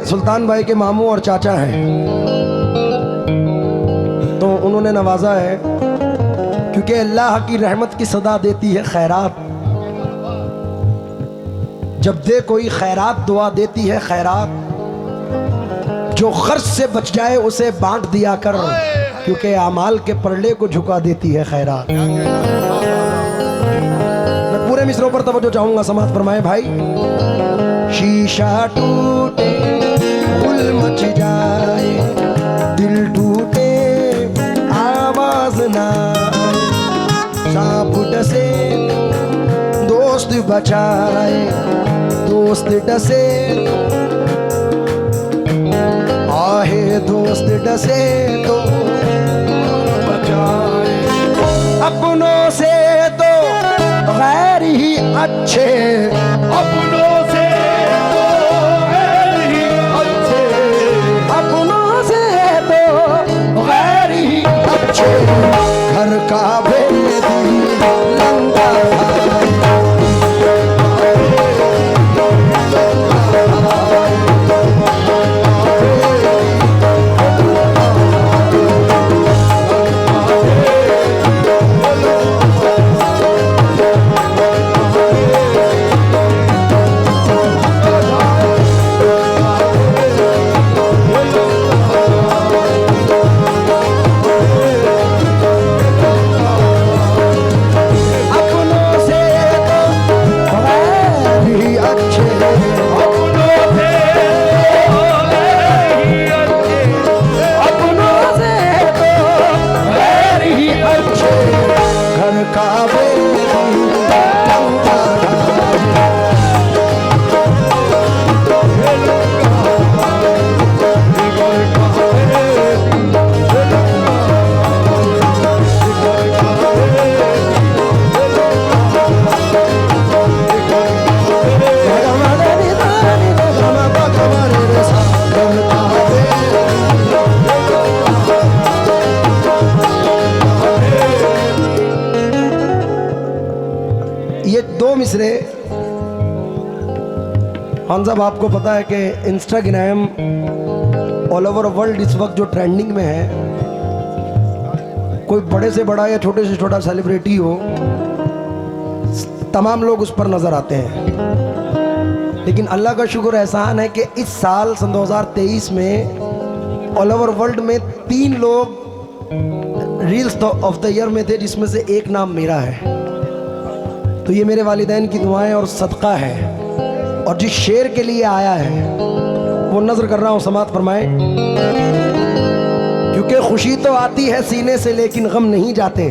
सुल्तान भाई के मामू और चाचा हैं, तो उन्होंने नवाजा है क्योंकि अल्लाह की रहमत की सदा देती है खैरात। जब दे कोई खैरात दुआ देती है खैरात, जो खर्च से बच जाए उसे बांट दिया कर, क्योंकि अमाल के परले को झुका देती है खैरात। मैं पूरे मिसरों पर तवज्जो चाहूंगा, समाज फरमाए भाई। शीशा टूटे गुल मच जाए, दिल टूटे आवाज ना आए, सांप डसे दोस्त बचाए, दोस्त डसे आहे, दोस्त डसे तो बचाए। अपनों से तो गैर ही अच्छे, अपनों से तो गैर ही अच्छे, अपनों से तो गैर ही अच्छे। घर का भेदी लंका मिसरे। खान साहब आपको पता है कि इंस्टाग्राम ऑल ओवर वर्ल्ड इस वक्त जो ट्रेंडिंग में है, कोई बड़े से बड़ा या छोटे से छोटा सेलिब्रिटी हो, तमाम लोग उस पर नजर आते हैं। लेकिन अल्लाह का शुक्र एहसान है कि इस साल सन 2023 में ऑल ओवर वर्ल्ड में 3 लोग रील्स ऑफ द ईयर में थे, जिसमें से एक नाम मेरा है। तो ये मेरे वालिदैन की दुआएं और सदका है। और जिस शेर के लिए आया है वो नजर कर रहा हूँ, समात फरमाए। क्योंकि खुशी तो आती है सीने से लेकिन गम नहीं जाते,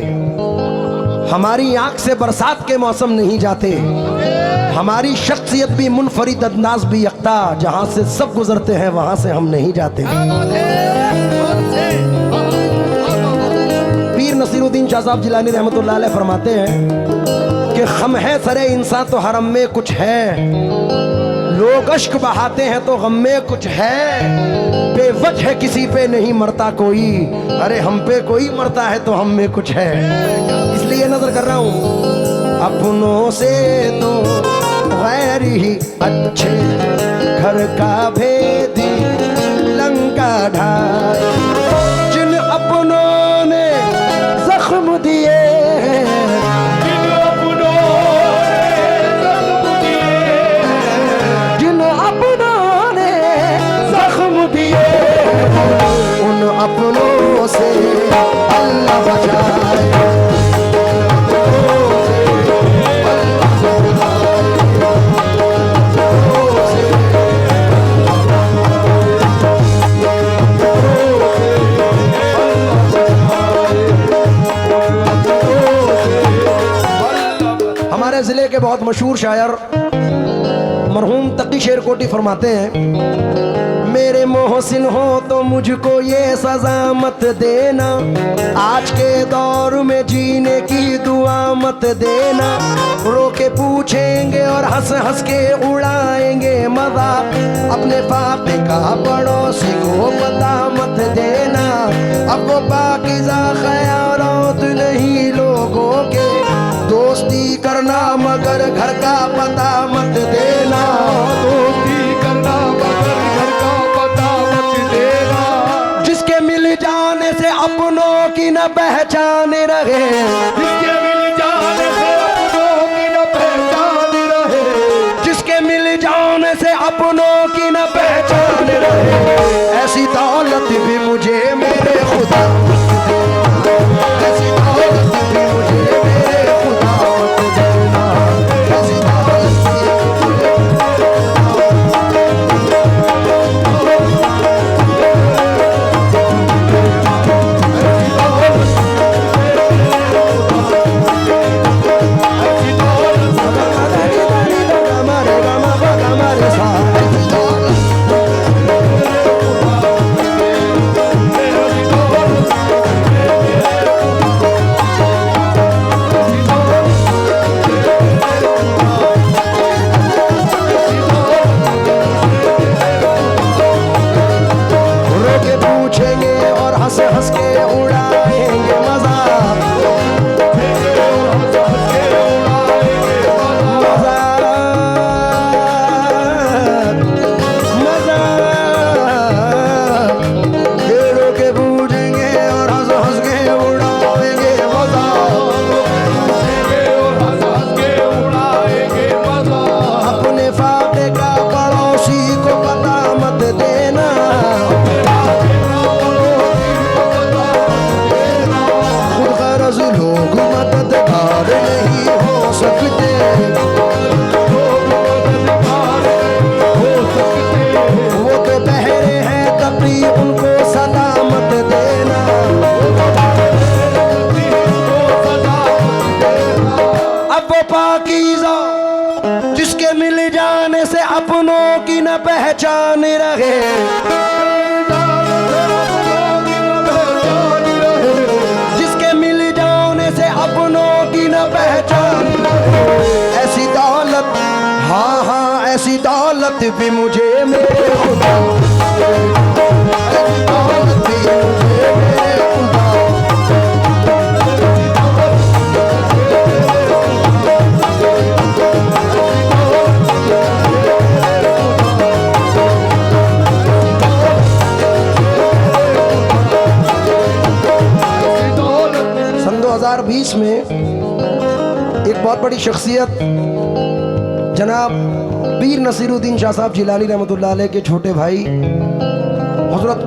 हमारी आंख से बरसात के मौसम नहीं जाते, हमारी शख्सियत भी मुनफरिद अंदाज भी यकता, जहां से सब गुजरते हैं वहां से हम नहीं जाते। पीर नसीरुद्दीन शाह साहब जिलानी रहमतुल्लाह अलैह फरमाते हैं कि खम है सरे इंसान तो हरम में कुछ है, लोग अश्क बहाते हैं तो गम में कुछ है, बेवजह किसी पे नहीं मरता कोई, अरे हम पे कोई मरता है तो हम में कुछ है। इसलिए नजर कर रहा हूं, अपनों से तो गैर ही अच्छे, घर का भेदी लंका ढाए, जिन अपनों ने जख्म दिए, उन अपनों से अल्लाह बचाए। हमारे जिले के बहुत मशहूर शायर मरहूम तकी शेर कोटी फरमाते हैं, मेरे मोहसिन हो तो मुझको ये सजा मत देना, आज के दौर में जीने की दुआ मत देना, रो के पूछेंगे और हंस हंस के उड़ाएंगे मजा, अपने पापे का पड़ोसी को पता मत देना, अब वो पाकीज़ा ख़यालात नहीं लोगों के, दोस्ती करना मगर घर का पता मत देना, दोस्ती करना मगर घर का न पहचान रहे, जिसके मिल जाने से अपनों की न पहचान रहे, जिसके मिल जाने से अपनों की न पहचान रहे, ऐसी दौलत भी मुझे मेरे खुदा, ऐसी दौलत भी मुझे मेरे खुदा मत देना, ऐसी दौलत भी हंस हंस के उड़ाएंगे मजाक, घेरों के पूछेंगे और हंस हंस के उड़ाएंगे मजाक, अपने फाके का पड़ोसी को पता मत देना, लोग मददगार नहीं हो सकते, वो तो बहरे हैं कभी उनको सलामत देना, अब वो पाकीज़ा जिसके मिल जाने से अपनों की न पहचान रहे, अपनों की न पहचान, ऐसी दौलत, हाँ हाँ ऐसी दौलत भी मुझे मेरे खुदा, ऐसी दौलत भी मुझे मेरे खुदा, सन 2020 में एक बहुत बड़ी शख्सियत जनाब पीर नसीरुद्दीन शाह साहब जिलानी रहमतुल्लाह अलैह के छोटे भाई हजरत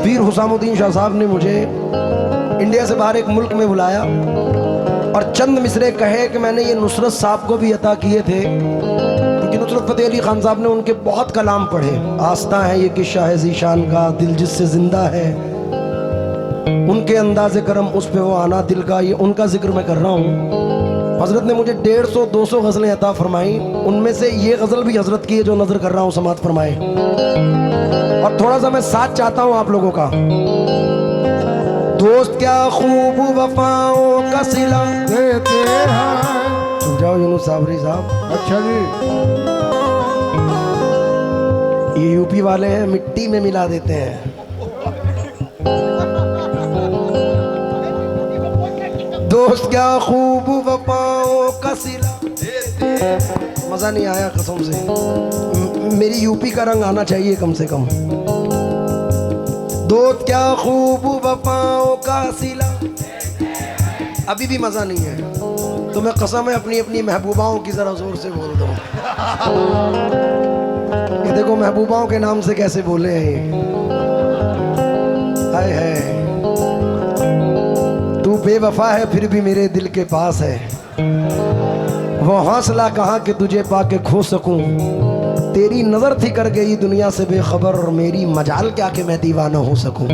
पीर हुसामुद्दीन शाह साहब ने मुझे इंडिया से बाहर एक मुल्क में बुलाया और चंद मिसरे कहे कि मैंने ये नुसरत साहब को भी अता किए थे, क्योंकि नुसरत फतेह अली खान साहब ने उनके बहुत कलाम पढ़े, आस्था है ये किस्सा है ज़ीशान का, दिल जिससे जिंदा है, उनके अंदाज़े करम उस पे वो आना दिल का, ये उनका जिक्र मैं कर रहा हूँ। हजरत ने मुझे 150-200 गज़लें अता फरमाई, उनमें से ये गज़ल भी हजरत की है जो नज़र कर रहा हूँ, समात फरमाए। और थोड़ा सा मैं साथ चाहता हूँ आप लोगों का। दोस्त क्या खूब वफाओं का सिला देते हैं। समझाओ यूनुस साबरी साहब। अच्छा जी, ये यूपी वाले हैं, मिट्टी में मिला देते हैं। दोस्त क्या खूब वफाओं का सिला, मजा नहीं आया कसम से, मेरी यूपी का रंग आना चाहिए कम से कम। दोस्त क्या खूब वफाओं का सिला, अभी भी मजा नहीं है तो मैं कसम है अपनी अपनी महबूबाओं की जरा जोर से बोल दूं। ये देखो महबूबाओं के नाम से कैसे बोले हैं ये, हाय हाय। तू बेवफा है फिर भी मेरे दिल के पास है, वो हौसला कहाँ कि तुझे पाके खो सकूं, तेरी नजर थी कर गई दुनिया से बेखबर, और मेरी मजाल क्या कि मैं दीवाना हो सकूं।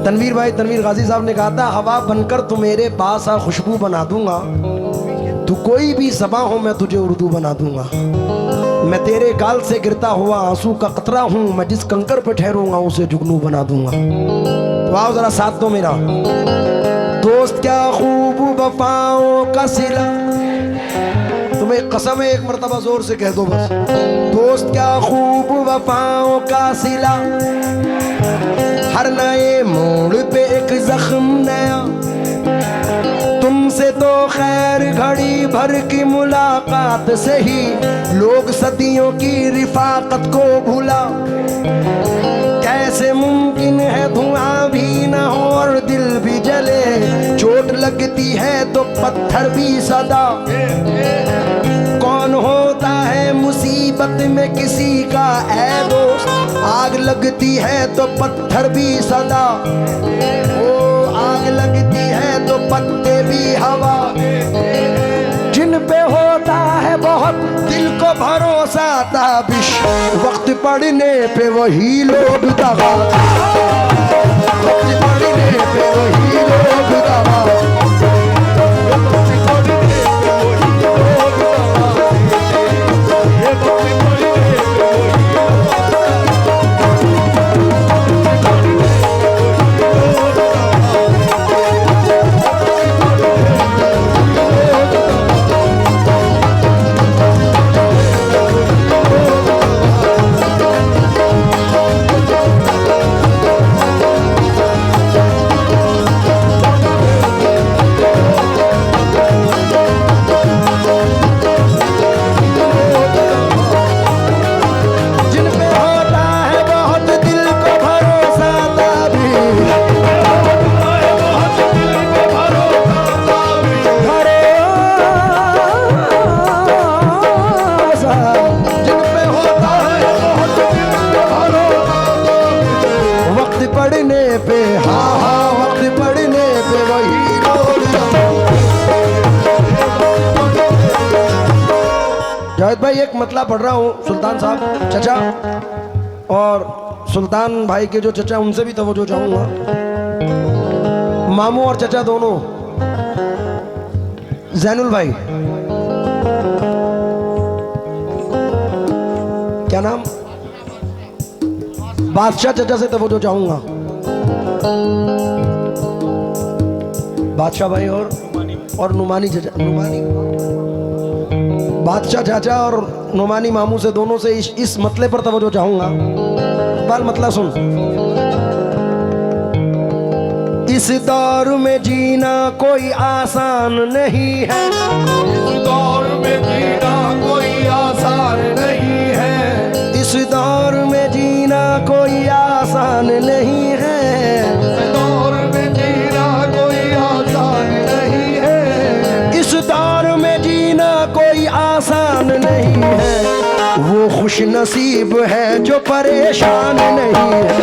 तनवीर भाई, तनवीर गाजी साहब ने कहा था, हवा बनकर तू मेरे पास आ, खुशबू बना दूंगा, तू कोई भी ज़बां हो मैं तुझे उर्दू बना दूंगा, मैं तेरे गाल से गिरता हुआ आंसू का कतरा हूँ, मैं जिस कंकर पे ठहरूंगा उसे जुगनू बना दूंगा। तो आओ जरा साथ दो मेरा। दोस्त क्या खूब वफाओं का सिला, तुम्हें कसम है एक मर्तबा जोर से कह दो बस। दोस्त क्या खूब वफाओं का सिला, हर नए मोड़ पे एक जख्म नया, तुमसे तो खैर घड़ी भर की मुलाकात से ही लोग सदियों की रिफाकत को भूला, कैसे मुमकिन है धुआं भी न हो और दिल भी जले, चोट लगती है तो पत्थर भी सदा। कौन होता है मुसीबत में किसी का ऐ दोस्त, आग लगती है तो पत्थर भी सदा। ओ आग लगती है तो पत्ते भी हवा। जिन पे होता है बहुत दिल को भरोसा ताबिश, वक्त पड़ने पे वही लोग दगा। वक्त पड़ने पे वही लोग दगा। जावेद भाई एक मतला पढ़ रहा हूँ सुल्तान साहब चचा और सुल्तान भाई के जो चचा उनसे भी तवज्जो चाहूंगा। मामू और चचा दोनों, जैनुल भाई क्या नाम, बादशाह चचा से तवज्जो चाहूंगा। बादशाह भाई और नुमानी चचा, नुमानी बादशाह चाचा और नुमानी मामू से दोनों से इस मतले पर तवज्जो चाहूंगा। बाल मतला सुन। इस दौर में जीना कोई आसान नहीं है, इस दौर में जीना कोई आसान नहीं है, इस दौर में जीना कोई आसान नहीं है, इस दौर में जीना कोई आसान नहीं है, इस दौर में जीना कोई आसान नहीं है। वो खुश नसीब है जो परेशान नहीं है।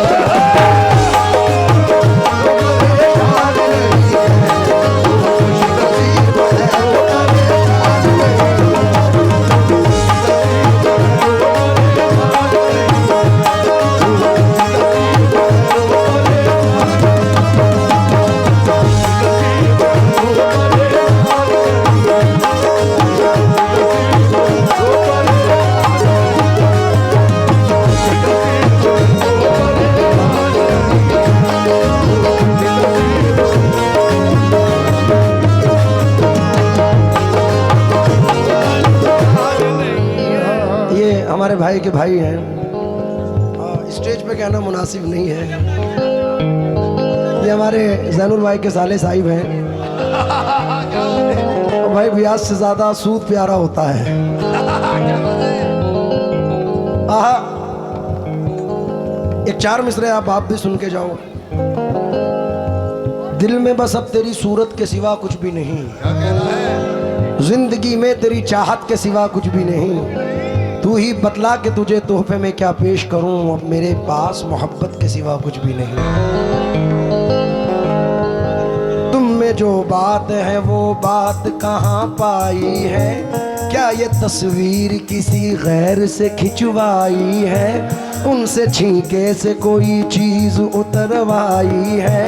हमारे भाई के भाई हैं, स्टेज पे कहना मुनासिब नहीं है। ये हमारे जैनुल भाई के साले साहिब हैं। और भाई ब्याज से ज्यादा सूद प्यारा होता है। आहा, एक चार मिसरे आप भी सुन के जाओ। दिल में बस अब तेरी सूरत के सिवा कुछ भी नहीं, जिंदगी में तेरी चाहत के सिवा कुछ भी नहीं। तू ही बतला के तुझे तोहफे में क्या पेश करूं, अब मेरे पास मोहब्बत के सिवा कुछ भी नहीं। तुम में जो बात है वो बात कहाँ पाई है, क्या ये तस्वीर किसी गैर से खिंचवाई है, उनसे छींके से कोई चीज उतरवाई है।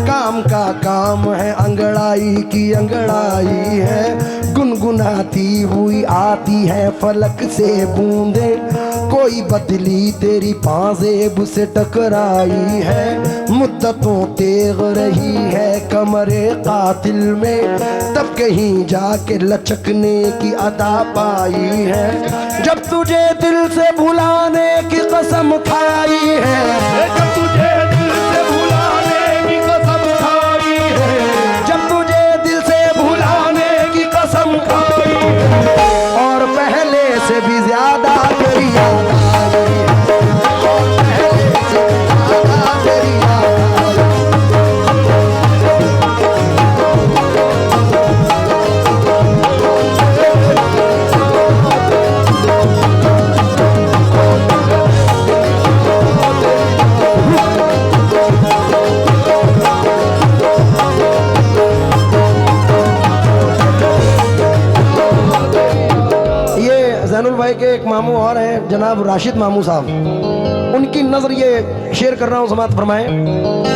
काम का काम है, अंगड़ाई की अंगड़ाई है, गुनगुनाती हुई आती है फलक से बूंदे, कोई बदली तेरी पाजेब से टकराई है। मुद्दतों तेग रही है कमरे कातिल में, तब कहीं जाके लचकने की अदा पाई है। जब तुझे दिल से भुलाने की कसम खाई है, जब तुझे दिल से भुलाने की कसम खाई है, जब तुझे दिल से भुलाने की कसम खाई है, और पहले से भी ज्यादा तेरी याद आई है, और पहले से भी ज्यादा मामू और हैं जनाब राशिद मामू साहब, उनकी नजर ये शेयर कर रहा हूँ, समात फरमाएं।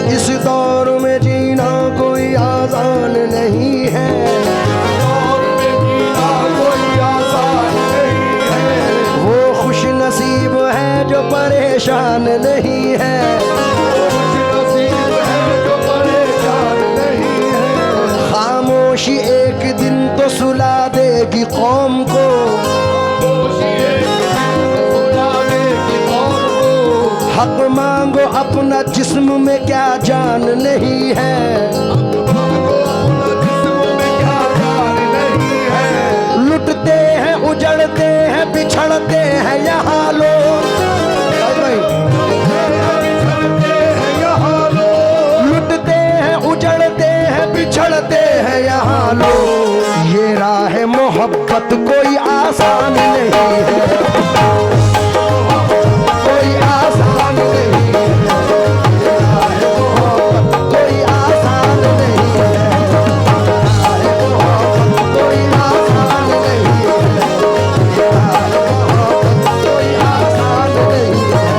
इस दौर में जीना कोई आसान नहीं है, दौर में जीना कोई आसान नहीं है, वो खुश नसीब है जो परेशान नहीं है, खुश नसीब है जो परेशान नहीं है, खामोशी एक दिन तो सुला देगी कौम को, खामोशी एक दिन सुला देगी कौम को, हक मांगो अपना जिस्म में क्या जान नहीं है, अपना जिस्म में क्या जान नहीं है, लुटते हैं उजड़ते हैं बिछड़ते हैं यहाँ लोग, बिछड़ते हैं यहाँ लोग, लुटते हैं उजड़ते हैं बिछड़ते हैं यहाँ लोग, ये राह मोहब्बत कोई आसान नहीं है, कोई आसान नहीं है, ये राह मोहब्बत कोई आसान नहीं है, राह मोहब्बत कोई आसान नहीं है, ये राह मोहब्बत कोई आसान नहीं है।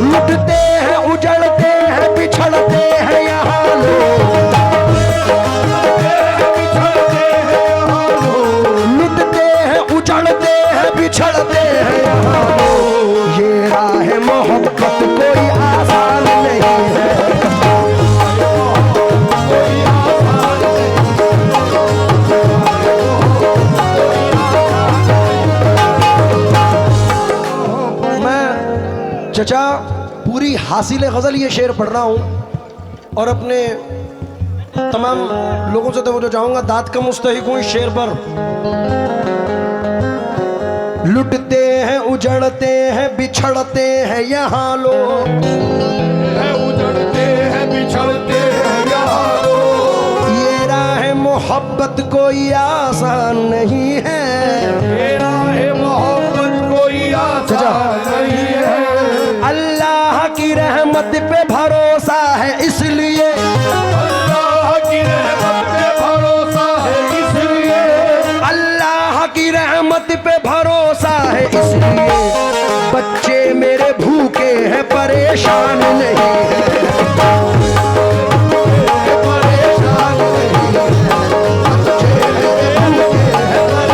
लुटते हैं उजड़ते हैं बिछड़ते हैं यहाँ लोग, बिछड़ते हैं यहाँ लोग, लुटते हैं उजड़ते हैं बिछड़ते हैं यहाँ लोग, ये राह मोहब्बत कोई आसान नहीं है, कोई आसान मैं चचा पूरी हासिल गज़ल ये शेर पढ़ रहा हूँ और अपने तमाम लोगों से तो चाहूँगा दाद का मुस्तहिक हूँ इस शेर पर। लुटते हैं उजड़ते हैं बिछड़ते हैं यहाँ लोग, है, उजड़ते हैं बिछड़ते हैं यहाँ लोग, ये राह मोहब्बत कोई आसान नहीं है, मेरा है मोहब्बत कोई आसान नहीं है, अल्लाह की रहमत पे भरोसा है इसलिए, अल्लाह की रहमत पे भरोसा है इसलिए, अल्लाह की रहमत पे भरोसा है इसलिए, बच्चे मेरे भूखे हैं परेशान नहीं है, परेशान नहीं है, बच्चे मेरे भूखे हैं अल्लाह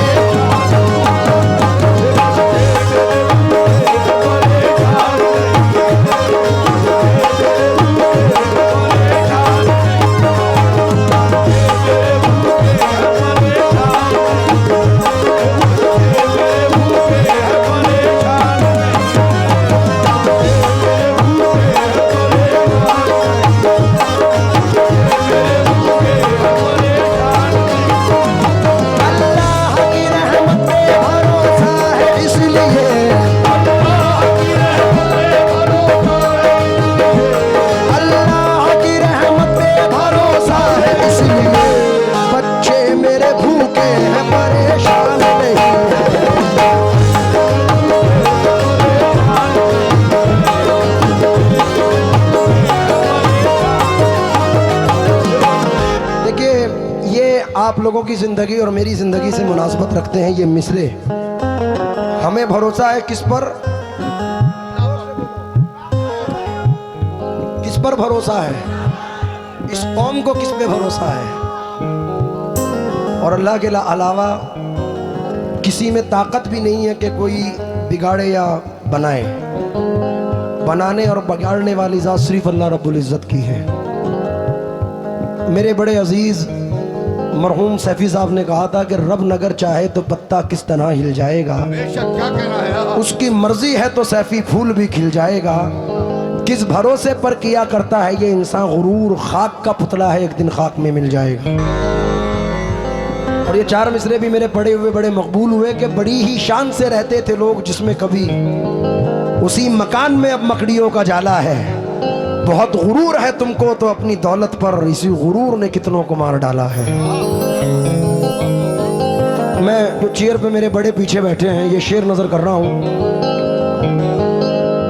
की रहमत पे भरोसा है इसलिए, अल्लाह की रहमत पे भरोसा है इसलिए, बच्चे मेरे भूखे हैं परेशान नहीं है। देखिए ये आप लोगों की जिंदगी और मेरी जिंदगी से मुनासबत रखते हैं ये मिसरे। हमें भरोसा है किस पर? किस पर भरोसा है? इस कौम को किस पे भरोसा है? और अल्लाह के अलावा किसी में ताकत भी नहीं है कि कोई बिगाड़े या बनाए। बनाने और बिगाड़ने वाली ज़ात सिर्फ अल्लाह रब्बुल इज़्ज़त की है। मेरे बड़े अजीज़ मरहूम सैफी साहब ने कहा था कि रब नगर चाहे तो पत्ता किस तरह हिल जाएगा, बेशक क्या कहना है उसकी मर्जी है तो सैफी फूल भी खिल जाएगा। किस भरोसे पर किया करता है ये इंसान गुरूर, खाक का पुतला है एक दिन खाक में मिल जाएगा। और ये चार मिसरे भी मेरे पढ़े हुए बड़े मकबूल हुए कि बड़ी ही शान से रहते थे लोग जिसमें कभी उसी मकान में अब मकड़ियों का जाला है। बहुत गुरूर है तुमको तो अपनी दौलत पर, इसी गुरूर ने कितनों को मार डाला है। मैं जो चेयर पे मेरे बड़े पीछे बैठे हैं ये शेर नजर कर रहा हूँ।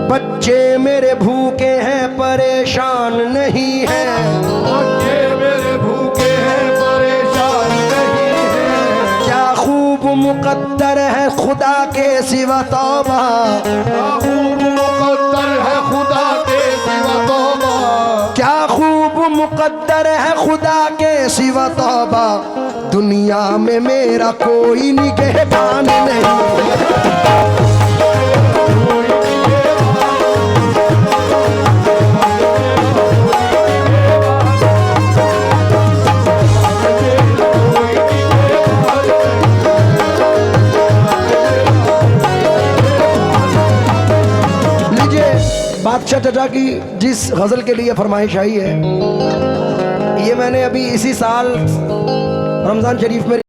बच्चे मेरे भूखे हैं परेशान नहीं है, बच्चे मेरे भूखे हैं परेशान नहीं है। क्या खूब मुकद्दर है खुदा के सिवा तौबा, क्या खूब मुकद्दर है खुदा के सिवा तौबा, क्या खूब मुकद्दर है खुदा के सिवा तौबा, दुनिया में मेरा कोई निगहबान नहीं। बादशाह चचा की जिस गजल के लिए फरमाइश आई है ये मैंने अभी इसी साल रमजान शरीफ में